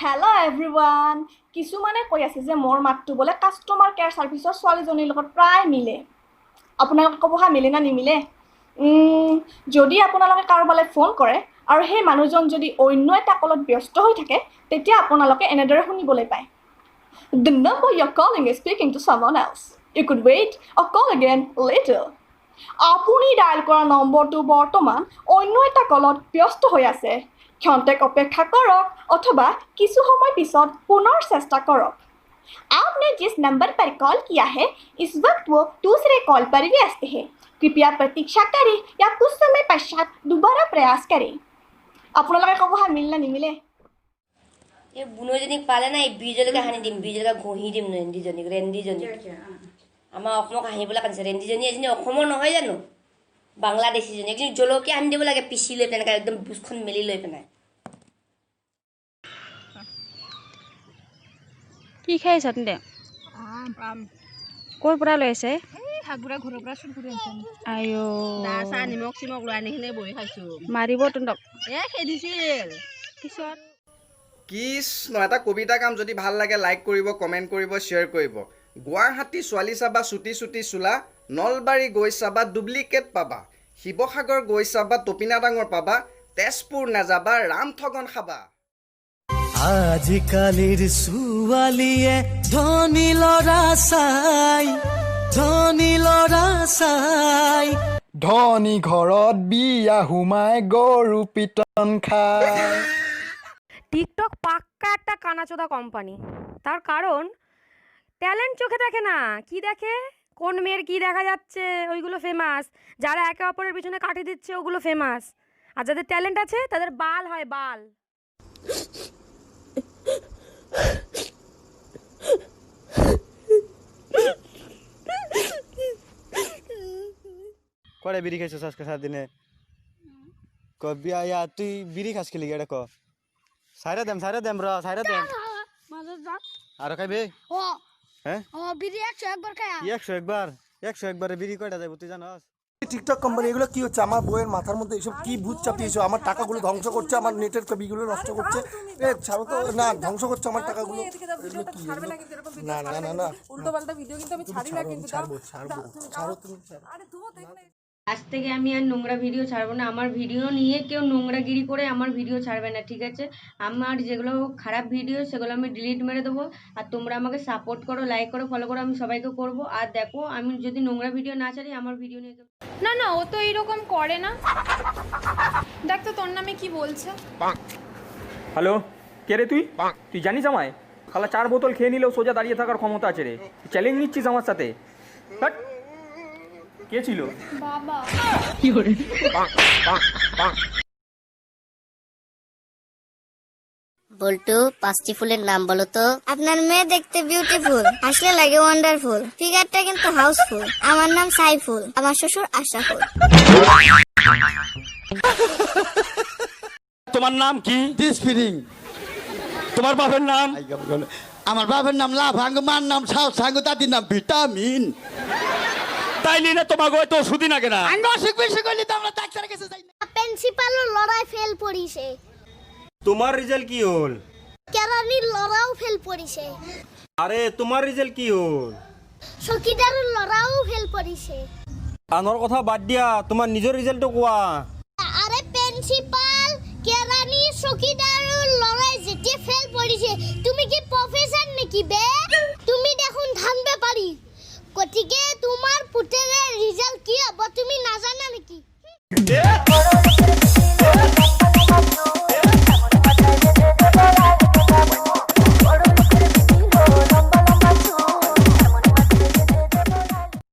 Hello' everyone কিছুমানে কৈ আছে যে মোৰ মাতটো বোলে কাষ্টমাৰ কেয়াৰ ছাৰ্ভিচৰ ছোৱালীজনীৰ লগত প্ৰায় মিলে আপোনালোকে ক'ব হা মিলে না নিমিলে যদি আপোনালোকে কাৰোবালৈ ফোন কৰে আৰু সেই মানুহজন যদি অন্য এটা কলত ব্যস্ত হৈ থাকে তেতিয়া আপোনালোকে এনেদৰে শুনিবলৈ পায় The number you're calling is speaking to someone else. You could wait or call again later. আপুনি ডায়াল কৰা নম্বৰটো বৰ্তমান অন্য এটা কলত ব্যস্ত হৈ আছে ক্ষন্তেক অপেক্ষা কৰক অথবা কিছু সময় পিছত পুনৰ চেষ্টা কৰক आपने जिस नंबर पर कॉल किया है इस वक्त वो दूसरे कॉल पर व्यस्त है कृपया प्रतीक्षा करें या कुछ समय पश्चात दोबारा प्रयास करें আপোনালোকে ক'ব হা মিল না নিমিলে এই বুনৈজনীক পালে না এই বীজলৈকে সানি দিম বীজলৈকে ঘঁহি দিম ৰেণ্ডিজনীক আমাৰ অসমক হাঁহিবলৈ কান্দিছে ৰেণ্ডিজনী এজনী অসমৰ নহয় জানো বাংলাদেশীজনী এজনী জলকীয়া আনি দিব লাগে পিচি লৈ পেলাই একদম বুজখন মেলি লৈ পেলাই কি খাই আছা তেন্তে ক'ৰ পৰা লৈ আছে হাগুৰা ঘৰৰ পৰা চুৰ কৰি আনিছে আইঅ দা চাহ নিমখ চিমখ লৈ আনি কিনে বহি খাইছো মাৰিব তহঁতক খেদিছিল পিছত কৃষ্ণ এটা কবিতা কাম যদি ভাল লাগে লাইক কৰিব কমেণ্ট কৰিব শ্বেয়াৰ কৰিব গুৱাহাটী ছোৱালী চাবা চুটি চুটি চোলা নলবাৰী গৈ চাবা ডুপ্লিকেট পাবা শিৱসাগৰ গৈ চাবা টপিনা ডাঙৰ পাবা তেজপুৰ নাযাবা ৰামঠগন খাবা আজিকালিৰ ছোৱালীয়ে ধনী ল'ৰা চাই ধনী ঘৰত বিয়া সোমাই গৰু পিটন খায় টিকটক পাক্কা একটা কানাচোদা কোম্পানি তার কারণ ট্যালেন্ট চোখে দেখে না কি দেখে কোন মেয়ের কি দেখা যাচ্ছে ওইগুলো ফেমাস যারা একে অপরের পিছনে কাটি দিচ্ছে ওগুলো ফেমাস আর যাদের ট্যালেন্ট আছে তাদের বাল হয় বাল কড়ে বিড়ি খাইছিস আজকে সারাদিনে কবি আয়া তুই বিড়ি খাস খেলি এটা ক সাইরা দেম র সাইরা দেম আর খাইবে হ্যাঁ বিড়ি 100 একবার খায় 100 একবার বিড়ি কয়টা যাইব তুই জানাস টিকটক কোম্পানি এগুলো কি হচ্ছে আমার বইয়ের মাথার মধ্যে এসব কি ভূত চাপিয়েছো আমার টাকাগুলো ধ্বংস করছে আমার নেটের কপিগুলো নষ্ট করছে ছাড়ো তো না ধ্বংস করছে আমার টাকাগুলো এগুলো কি না না না না উল্টো পাল্টা ভিডিও কিন্তু আমি ছাড়ি না কিন্তু ছাড়ো তুমি আরে ধো দেখ না আজ থেকে আমি আর নোংরা ভিডিও ছাড়বো না আমার ভিডিও নিয়ে কেউ নোংরাগিরি করে আমার ভিডিও ছাড়বে না ঠিক আছে আমার যেগুলো খারাপ ভিডিও সেগুলো আমি ডিলিট মেরে দেবো আর তোমরা আমাকে সাপোর্ট করো লাইক করো ফলো করো আমি সবাইকে করবো আর দেখো আমি যদি নোংরা ভিডিও না ছাড়ি আমার ভিডিও নিয়ে না না ও তো এইরকম করে না দেখ তো তোর নামে কি বলছে হ্যালো কে রে তুই তুই জানিস আমায় খালা 4 বোতল খেয়ে নিলেও সোজা দাঁড়িয়ে থাকার ক্ষমতা আছে রে চ্যালেঞ্জ নিচ্ছিস আমার সাথে কে ছিল বাবা কি করে বল্টু 5টি ফুলের নাম বলো তো আপনার মেয়ে দেখতে বিউটিফুল আসলে লাগে ওয়ান্ডারফুল ফিগারটা কিন্তু হাউসফুল আমার নাম সাইফুল আমার শ্বশুর আশরাফুল তোমার নাম কি ডিসফিরিং তোমার বাবার নাম আমার বাবার নাম লাভাঙ্গ মার নাম সাউসাঙ্গ দাদির নাম ভিটামিন তাইলি না তোমাকে তো সুদি না কেনা আঙ্গ শিখবে শিখলি তো আমরা ডাক্তারের কাছে যাই না প্রিন্সিপালও লড়াই ফেল পড়িছে তোমার রেজাল্ট কি হল কেরানির লড়াও ফেল পড়িছে আরে তোমার রেজাল্ট কি হল সকিদারের লড়াও ফেল পড়িছে আনর কথা বাদ দিয়া তোমার নিজের রেজাল্টও কোয়া